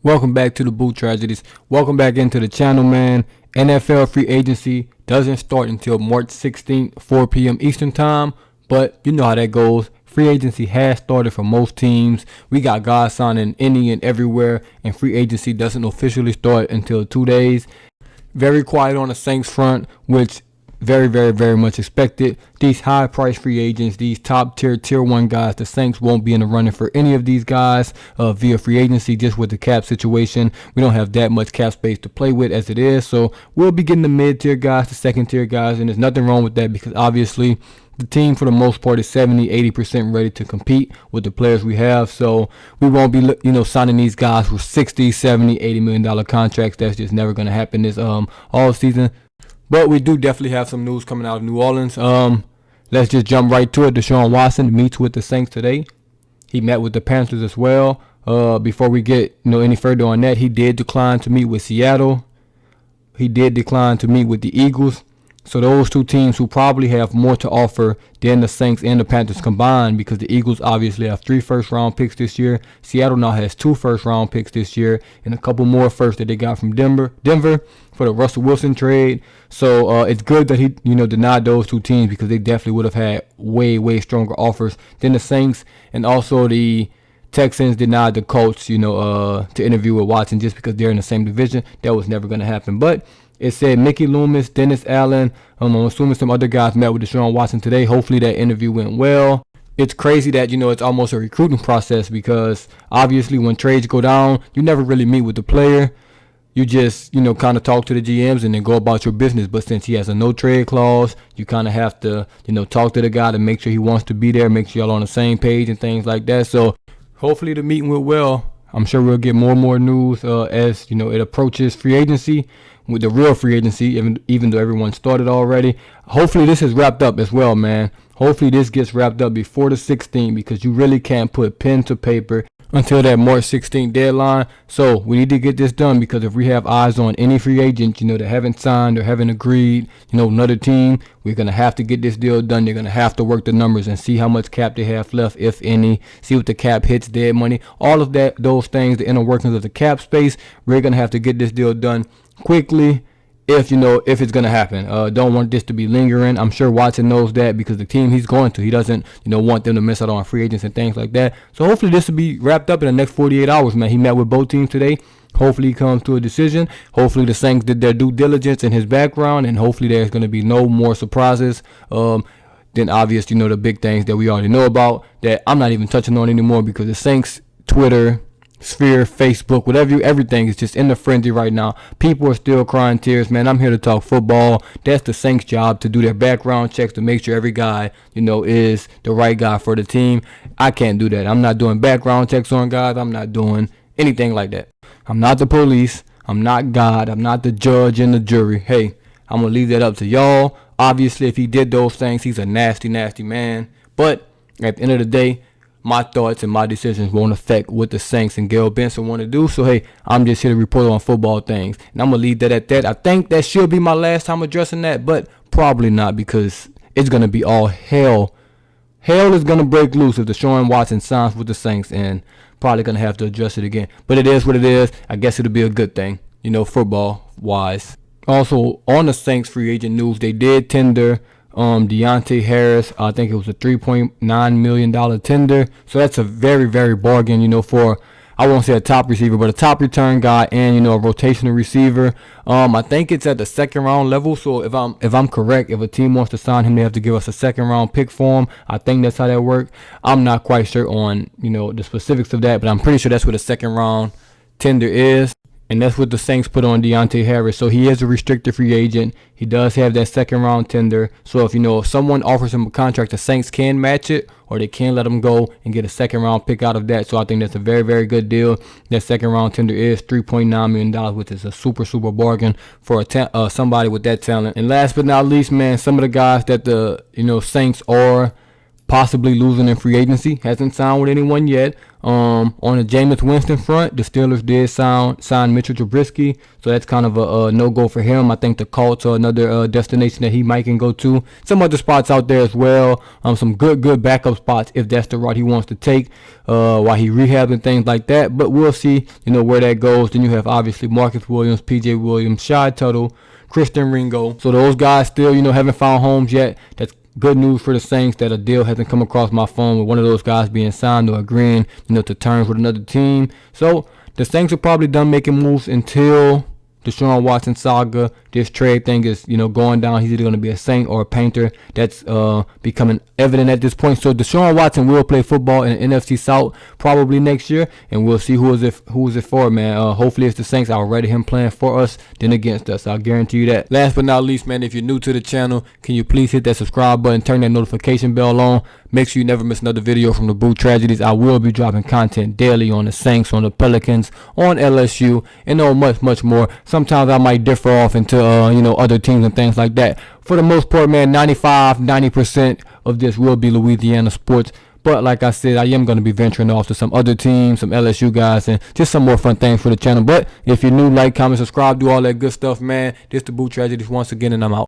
Welcome back to the Boot Tragedies. Welcome back into the channel, man. NFL free agency doesn't start until March 16th, 4 p.m. Eastern time, but you know how that goes. Free agency has started for most teams. We got guys signing any and everywhere, and free agency doesn't officially start until 2 days. Very quiet on the Saints front, which very much expected. These high price free agents, these top tier 1 guys, the Saints won't be in the running for any of these guys via free agency, just with the cap situation. We don't have that much cap space to play with as it is, so we'll be getting the mid-tier guys, the second-tier guys, and there's nothing wrong with that because obviously the team for the most part is 70-80% ready to compete with the players we have. So we won't be signing these guys for 60, 70, 80 million dollar contracts. That's just never going to happen this all season. But we do definitely have some news coming out of New Orleans. Let's just jump right to it. Deshaun Watson meets with the Saints today. He met with the Panthers as well. Before we get any further on that, he did decline to meet with Seattle. He did decline to meet with the Eagles. So those two teams who probably have more to offer than the Saints and the Panthers combined, because the Eagles obviously have 3 first-round picks this year. Seattle now has 2 first-round picks this year and a couple more first that they got from Denver for the Russell Wilson trade. So it's good that he denied those two teams because they definitely would have had way stronger offers than the Saints. And also the Texans denied the Colts to interview with Watson just because they're in the same division. That was never going to happen. But it said Mickey Loomis, Dennis Allen, I'm assuming some other guys met with Deshaun Watson today. Hopefully that interview went well. It's crazy that, it's almost a recruiting process because obviously when trades go down, you never really meet with the player. You just, kind of talk to the GMs and then go about your business. But since he has a no trade clause, you kind of have to, talk to the guy to make sure he wants to be there, make sure y'all on the same page and things like that. So hopefully the meeting went well. I'm sure we'll get more and more news as, it approaches free agency. With the real free agency, even though everyone started already. Hopefully this is wrapped up as well, man. Hopefully this gets wrapped up before the 16th because you really can't put pen to paper until that March 16th deadline. So we need to get this done because if we have eyes on any free agent, that haven't signed or haven't agreed, another team, we're going to have to get this deal done. They're going to have to work the numbers and see how much cap they have left, if any, see what the cap hits, dead money, all of that, those things, the inner workings of the cap space. We're going to have to get this deal done quickly if it's going to happen. Don't want this to be lingering. I'm sure Watson knows that because the team he's going to, he doesn't want them to miss out on free agents and things like that. So hopefully this will be wrapped up in the next 48 hours, man. He met with both teams today. Hopefully he comes to a decision. Hopefully the Saints did their due diligence in his background, and hopefully there's going to be no more surprises. Then obvious, the big things that we already know about that I'm not even touching on anymore because the Saints Twitter sphere, Facebook, everything is just in the frenzy right now. People are still crying tears, man. I'm here to talk football. That's the Saints' job, to do their background checks to make sure every guy, is the right guy for the team. I can't do that. I'm not doing background checks on guys. I'm not doing anything like that. I'm not the police. I'm not God. I'm not the judge and the jury. Hey, I'm going to leave that up to y'all. Obviously, if he did those things, he's a nasty man. But at the end of the day, my thoughts and my decisions won't affect what the Saints and Gail Benson want to do. So, hey, I'm just here to report on football things. And I'm going to leave that at that. I think that should be my last time addressing that, but probably not because it's going to be all hell. Hell is going to break loose if Deshaun Watson signs with the Saints, and probably going to have to address it again. But it is what it is. I guess it'll be a good thing, football-wise. Also, on the Saints free agent news, they did tender Deontay Harris. I think it was a $3.9 million tender. So that's a very bargain, for, I won't say a top receiver, but a top return guy and, a rotational receiver. I think it's at the second round level. So if I'm correct, if a team wants to sign him, they have to give us a second round pick for him. I think that's how that works. I'm not quite sure on, the specifics of that, but I'm pretty sure that's what a second round tender is. And that's what the Saints put on Deontay Harris. So he is a restricted free agent. He does have that second round tender. So if someone offers him a contract, the Saints can match it, or they can let him go and get a second round pick out of that. So I think that's a very good deal. That second round tender is $3.9 million, which is a super bargain for somebody with that talent. And last but not least, man, some of the guys that the Saints are possibly losing in free agency, hasn't signed with anyone yet. On the Jameis Winston front, the Steelers did sign Mitchell Trubisky, so that's kind of a no-go for him. I think the Colts are another destination that he might can go to. Some other spots out there as well. Some good backup spots if that's the route he wants to take while he rehabs and things like that. But we'll see, where that goes. Then you have obviously Marcus Williams, P.J. Williams, Shy Tuttle, Christian Ringo. So those guys still, haven't found homes yet. That's good news for the Saints that a deal hasn't come across my phone with one of those guys being signed or agreeing, to terms with another team. So the Saints are probably done making moves until Deshaun Watson saga, this trade thing is, going down. He's either going to be a Saint or a Painter. That's becoming evident at this point. So Deshaun Watson will play football in the NFC South probably next year, and we'll see who is it for, man. Hopefully it's the Saints. I'll ready him playing for us than against us. I'll guarantee you that. Last but not least, man, if you're new to the channel, can you please hit that subscribe button, turn that notification bell on. Make sure you never miss another video from the Boot Tragedies. I will be dropping content daily on the Saints, on the Pelicans, on LSU, and on much more. Sometimes I might differ off into other teams and things like that. For the most part, man, 90% of this will be Louisiana sports. But like I said, I am going to be venturing off to some other teams, some LSU guys, and just some more fun things for the channel. But if you're new, like, comment, subscribe, do all that good stuff, man. This the Boot Tragedies once again, and I'm out.